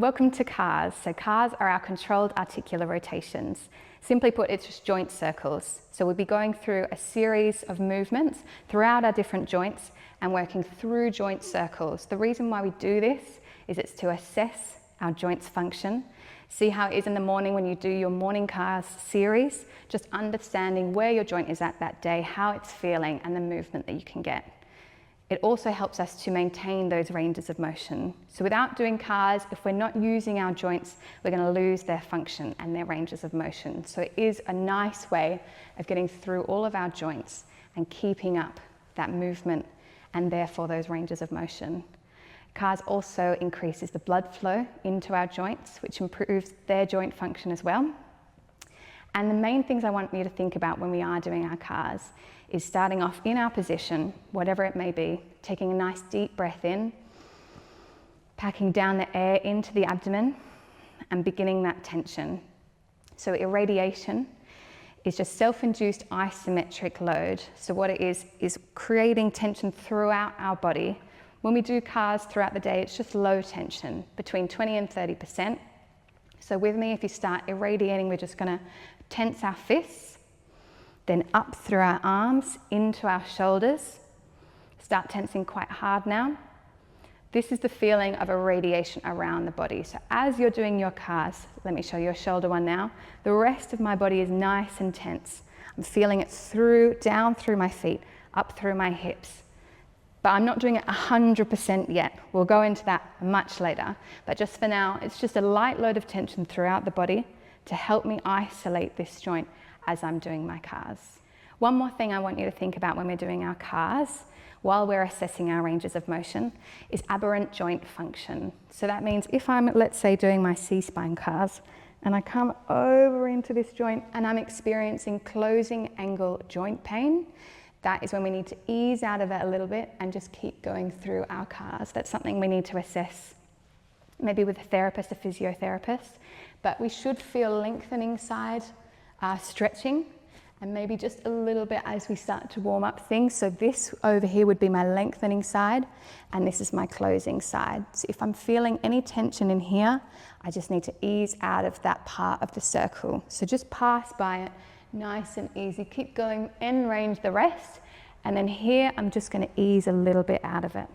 Welcome to CARs. So CARs are our controlled articular rotations. Simply put, it's just joint circles. So we'll be going through a series of movements throughout our different joints and working through joint circles. The reason why we do this is it's to assess our joints' function. See how it is in the morning when you do your morning CARs series, just understanding where your joint is at that day, how it's feeling, and the movement that you can get. It also helps us to maintain those ranges of motion. So without doing CARs, if we're not using our joints, we're going to lose their function and their ranges of motion. So it is a nice way of getting through all of our joints and keeping up that movement and therefore those ranges of motion. CARs also increases the blood flow into our joints, which improves their joint function as well. And the main things I want you to think about when we are doing our CARs is starting off in our position, whatever it may be, taking a nice deep breath in, packing down the air into the abdomen and beginning that tension. So irradiation is just self-induced isometric load. So what it is creating tension throughout our body. When we do CARs throughout the day, it's just low tension, between 20 and 30%. So with me, if you start irradiating, we're just gonna tense our fists, then up through our arms, into our shoulders. Start tensing quite hard now. This is the feeling of irradiation around the body. So as you're doing your CARs, let me show you a shoulder one now. The rest of my body is nice and tense. I'm feeling it down through my feet, up through my hips. But I'm not doing it 100% yet. We'll go into that much later. But just for now, it's just a light load of tension throughout the body to help me isolate this joint as I'm doing my CARs. One more thing I want you to think about when we're doing our CARs, while we're assessing our ranges of motion, is aberrant joint function. So that means if I'm, let's say, doing my C-spine CARs, and I come over into this joint and I'm experiencing closing angle joint pain, that is when we need to ease out of it a little bit and just keep going through our CARs. That's something we need to assess, maybe with a therapist, a physiotherapist, but we should feel lengthening side stretching and maybe just a little bit as we start to warm up things. So this over here would be my lengthening side and this is my closing side. So if I'm feeling any tension in here, I just need to ease out of that part of the circle. So just pass by it, nice and easy. Keep going, end range the rest. And then here, I'm just going to ease a little bit out of it.